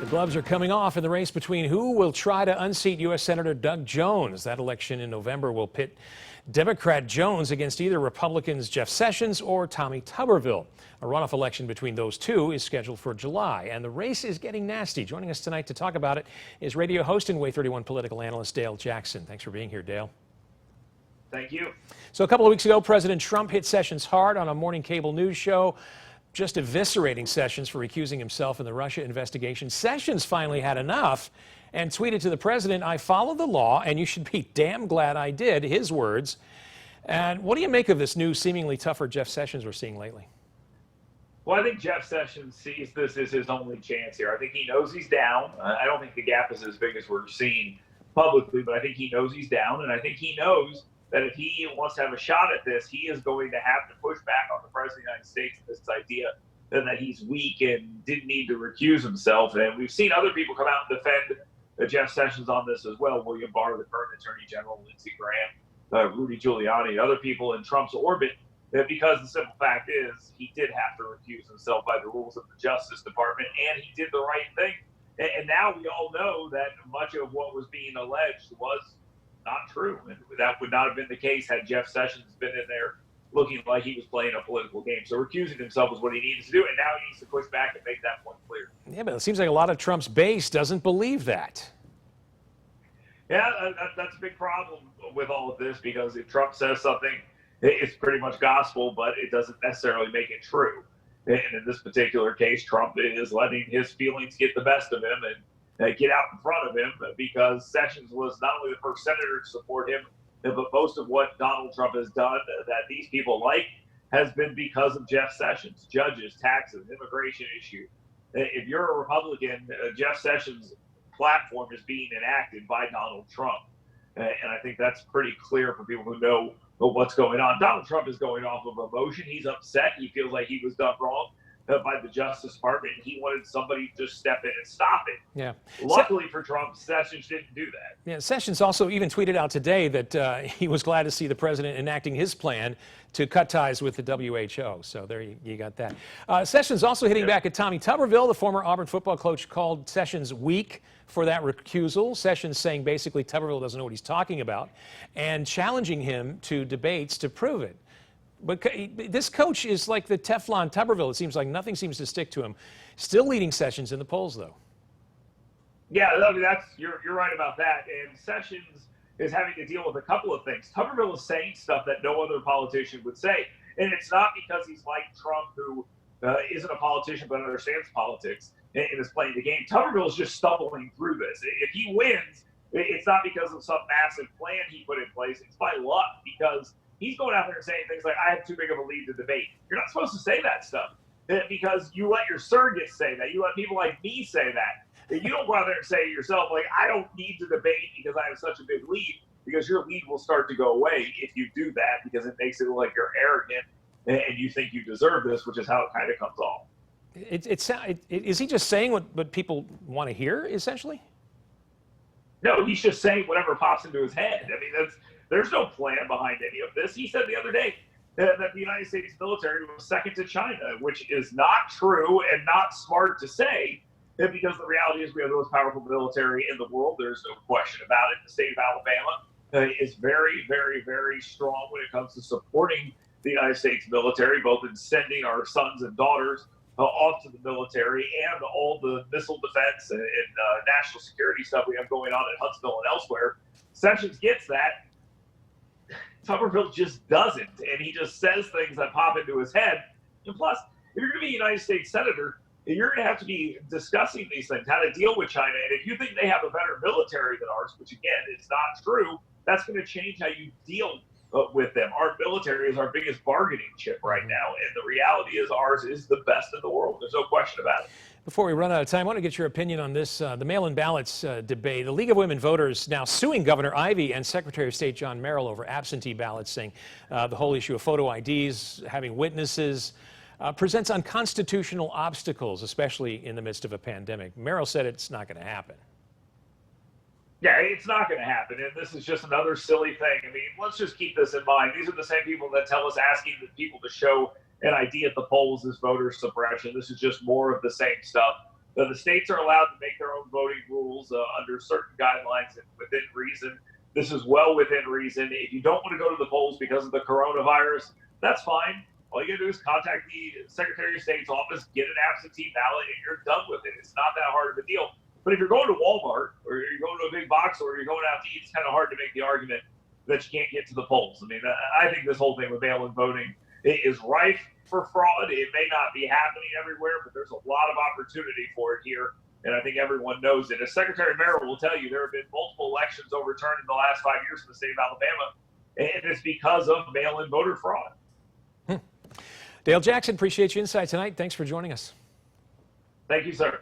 Gloves are coming off in the race between who will try to unseat U.S. Senator Doug Jones. That election in November will pit Democrat Jones against either Republicans Jeff Sessions or Tommy Tuberville. A runoff election between those two is scheduled for July, and the race is getting nasty. Joining us tonight to talk about it is radio host and Way 31 political analyst Dale Jackson. Thanks for being here, Dale. Thank you. So a couple of weeks ago, President Trump hit Sessions hard on a morning cable news show, just eviscerating Sessions for recusing himself in the Russia investigation. Sessions finally had enough and tweeted to the president, "I follow the law, and you should be damn glad I did," his words. And what do you make of this new, seemingly tougher Jeff Sessions we're seeing lately? Well, I think Jeff Sessions sees this as his only chance here. I think he knows he's down. I don't think the gap is as big as we're seeing publicly, but I think he knows he's down, and I think he knows that if he wants to have a shot at this, he is going to have to push back on the President of the United States and this idea that he's weak and didn't need to recuse himself. And we've seen other people come out and defend Jeff Sessions on this as well. William Barr, the current Attorney General, Lindsey Graham, Rudy Giuliani, and other people in Trump's orbit, because the simple fact is he did have to recuse himself by the rules of the Justice Department, and he did the right thing. And now we all know that much of what was being alleged was not true, and that would not have been the case had Jeff Sessions been in there looking like he was playing a political game. So recusing himself is what he needs to do, and now he needs to push back and make that point clear. Yeah, but it seems like a lot of Trump's base doesn't believe that. Yeah, that's a big problem with all of this, because if Trump says something, it's pretty much gospel, but it doesn't necessarily make it true. And in this particular case, Trump is letting his feelings get the best of him and get out in front of him, because Sessions was not only the first senator to support him, but most of what Donald Trump has done that these people like has been because of Jeff Sessions. Judges, taxes, immigration issue. If you're a Republican, Jeff Sessions' platform is being enacted by Donald Trump. And I think that's pretty clear for people who know what's going on. Donald Trump is going off of emotion. He's upset. He feels like he was done wrong by the Justice Department, and he wanted somebody to step in and stop it. Yeah. Luckily for Trump, Sessions didn't do that. Yeah, Sessions also even tweeted out today that he was glad to see the president enacting his plan to cut ties with the WHO. So there you got that. Sessions also hitting back at Tommy Tuberville. The former Auburn football coach called Sessions weak for that recusal. Sessions saying basically Tuberville doesn't know what he's talking about, and challenging him to debates to prove it. But this coach is like the Teflon Tuberville. It seems like nothing seems to stick to him. Still leading Sessions in the polls, though. Yeah, I mean, you're right about that. And Sessions is having to deal with a couple of things. Tuberville is saying stuff that no other politician would say. And it's not because he's like Trump, who isn't a politician but understands politics and is playing the game. Tuberville is just stumbling through this. If he wins, it's not because of some massive plan he put in place. It's by luck, because he's going out there and saying things like, "I have too big of a lead to debate." You're not supposed to say that stuff, because you let your surrogates say that. You let people like me say that. You don't go out there and say to yourself, like, "I don't need to debate because I have such a big lead," because your lead will start to go away if you do that, because it makes it look like you're arrogant and you think you deserve this, which is how it kind of comes off. Is he just saying what people want to hear, essentially? No, he's just saying whatever pops into his head. I mean, there's no plan behind any of this. He said the other day that the United States military was second to China, which is not true and not smart to say, because the reality is we have the most powerful military in the world. There's no question about it. The state of Alabama is very, very, very strong when it comes to supporting the United States military, both in sending our sons and daughters off to the military and all the missile defense and national security stuff we have going on in Huntsville and elsewhere. Sessions gets that. Tuberville just doesn't, and he just says things that pop into his head. And plus, if you're going to be a United States senator, you're going to have to be discussing these things, how to deal with China. And if you think they have a better military than ours, which again is not true, that's going to change how you deal with them. Our military is our biggest bargaining chip right now, and the reality is ours is the best in the world. There's no question about it. Before we run out of time, I want to get your opinion on this, the mail-in ballots debate. The League of Women Voters now suing Governor Ivey and Secretary of State John Merrill over absentee ballots, saying the whole issue of photo IDs, having witnesses, presents unconstitutional obstacles, especially in the midst of a pandemic. Merrill said it's not going to happen. Yeah, it's not going to happen, and this is just another silly thing. I mean, let's just keep this in mind. These are the same people that tell us asking people to show an ID at the polls is voter suppression. This is just more of the same stuff. The states are allowed to make their own voting rules under certain guidelines and within reason. This is well within reason. If you don't want to go to the polls because of the coronavirus, that's fine. All you got to do is contact the Secretary of State's office, get an absentee ballot, and you're done with it. It's not that hard of a deal. But if you're going to Walmart or you're going to a big box store or you're going out to eat, it's kind of hard to make the argument that you can't get to the polls. I mean, I think this whole thing with mail-in voting is rife for fraud. It may not be happening everywhere, but there's a lot of opportunity for it here. And I think everyone knows it. As Secretary Merrill will tell you, there have been multiple elections overturned in the last 5 years in the state of Alabama, and it's because of mail-in voter fraud. Dale Jackson, appreciate your insight tonight. Thanks for joining us. Thank you, sir.